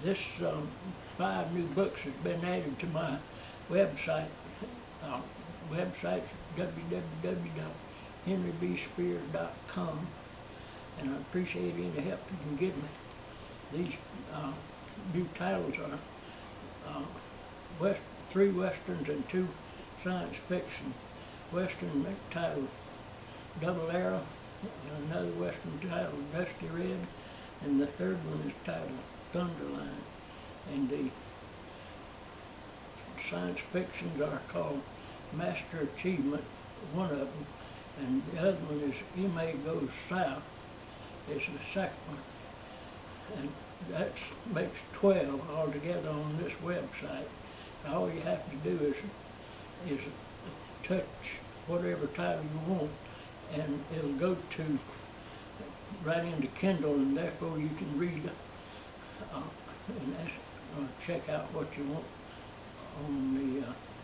This 5 new books has been added to my website. Website's www.henrybspears.com, and I appreciate any help you can give me. These new titles are 3 westerns and 2 science fiction. Western titled Double Arrow, and another western titled Dusty Red, and the third one is titled Thunderline. And the science fictions are called Master Achievement, one of them, and the other one is MA Goes South. It's the second one, and that makes 12 altogether on this website. And all you have to do is touch whatever title you want, and it'll go to right into Kindle, and therefore you can read and check out what you want on the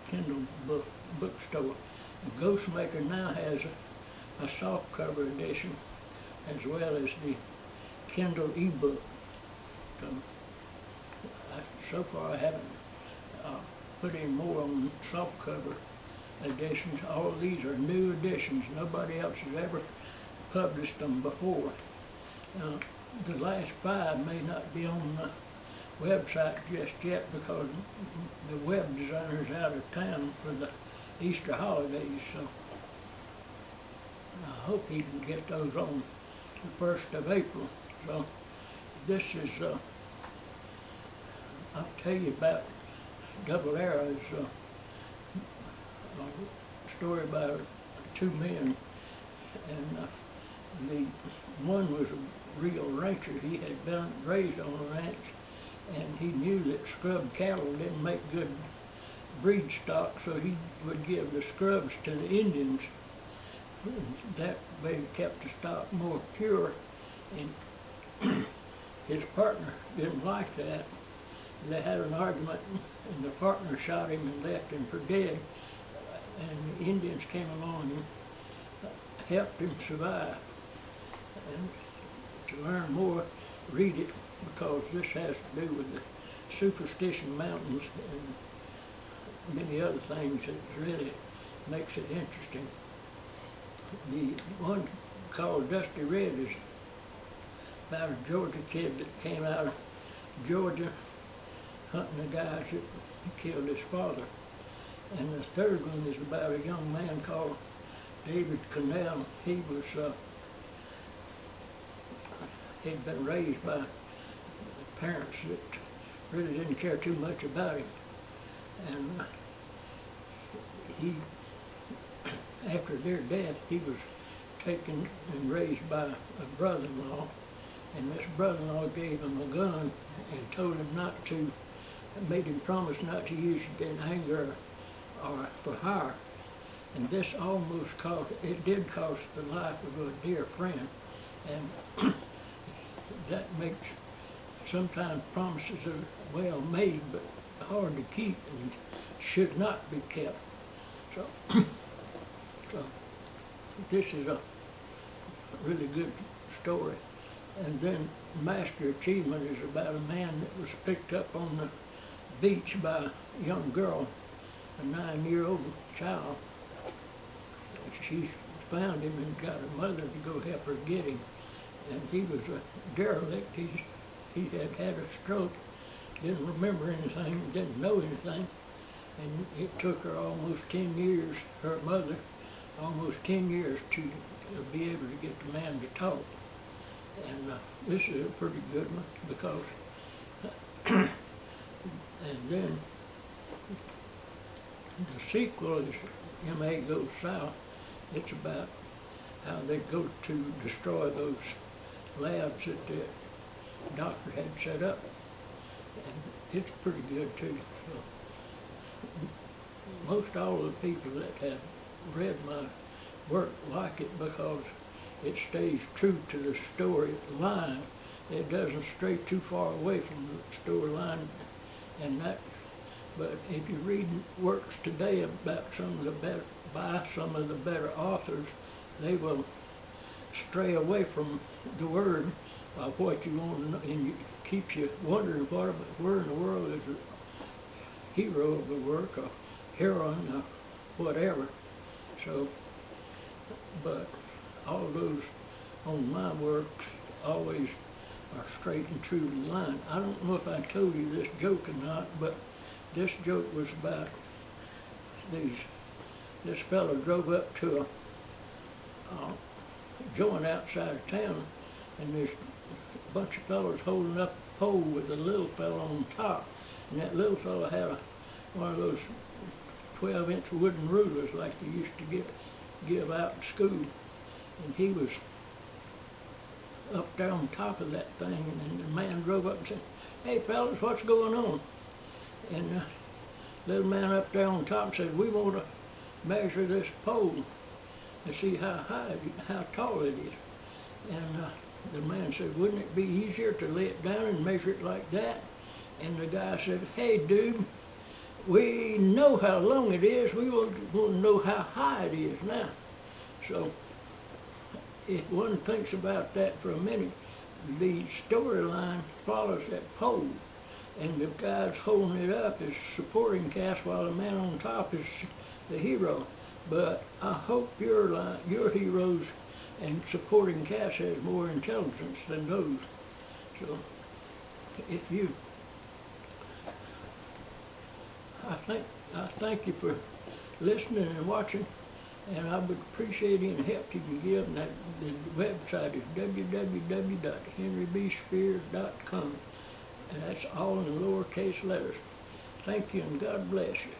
Kindle bookstore. The Ghostmaker now has a softcover edition as well as the Kindle ebook. So far I haven't put any more on softcover editions. All of these are new editions. Nobody else has ever published them before. The last 5 may not be on the website just yet because the web designer is out of town for the Easter holidays, so I hope he can get those on the 1st of April. So this is, I'll tell you about Double Arrow. It's a story about 2 men, and the one was a real rancher. He had been raised on a ranch, and he knew that scrub cattle didn't make good breed stock, so he would give the scrubs to the Indians. That way kept the stock more pure, and his partner didn't like that. They had an argument, and the partner shot him and left him for dead, and the Indians came along and helped him survive. And to learn more, read it, because this has to do with the Superstition Mountains and many other things that really makes it interesting. The one called Dusty Red is about a Georgia kid that came out of Georgia hunting the guys that killed his father. And the third one is about a young man called David Connell. He was he'd been raised by parents that really didn't care too much about him. And he, after their death, he was taken and raised by a brother-in-law, and this brother-in-law gave him a gun and told him not to, made him promise not to use it in anger or for hire. And this almost cost, it did cost the life of a dear friend, and that makes sometimes promises are well made but hard to keep and should not be kept. So, this is a really good story. And then Master Achievement is about a man that was picked up on the beach by a young girl, a 9-year-old child. She found him and got her mother to go help her get him. And he was a derelict. He had had a stroke, didn't remember anything, didn't know anything. And it took her almost 10 years, her mother, almost 10 years to be able to get the man to talk. And this is a pretty good one because, and then the sequel is MA Goes South. It's about how they go to destroy those labs that the doctor had set up. And it's pretty good too. So, most all of the people that have read my work like it because it stays true to the story line. It doesn't stray too far away from the storyline, and that. But if you read works today about some of the better, by some of the better authors, they will stray away from the word of what you want to know, and you keeps you wondering where in the world is the hero of the work, or heroine, or whatever. So, but all those on my work always are straight and true to the line. I don't know if I told you this joke or not, but this joke was about this fellow drove up to a joint outside of town, and there's a bunch of fellows holding up a pole with a little fellow on top, and that little fellow had one of those 12-inch wooden rulers like they used to give out in school, and he was up there on top of that thing, and the man drove up and said, "Hey fellas, what's going on?" And the little man up there on top said, "We want to measure this pole and see how tall it is." And the man said, "Wouldn't it be easier to lay it down and measure it like that?" And the guy said, "Hey dude, we know how long it is, we want to know how high it is now." So if one thinks about that for a minute, the storyline follows that pole, and the guy's holding it up is supporting cast while the man on top is the hero. But I hope your heroes and supporting cast has more intelligence than those. So if you, I thank you for listening and watching. And I would appreciate any help you can give. And the website is www.henrybspiers.com. And that's all in lowercase letters. Thank you, and God bless you.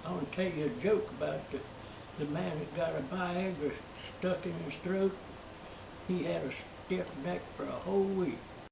I want to tell you a joke about the man that got a Viagra stuck in his throat. He had a stiff neck for a whole week.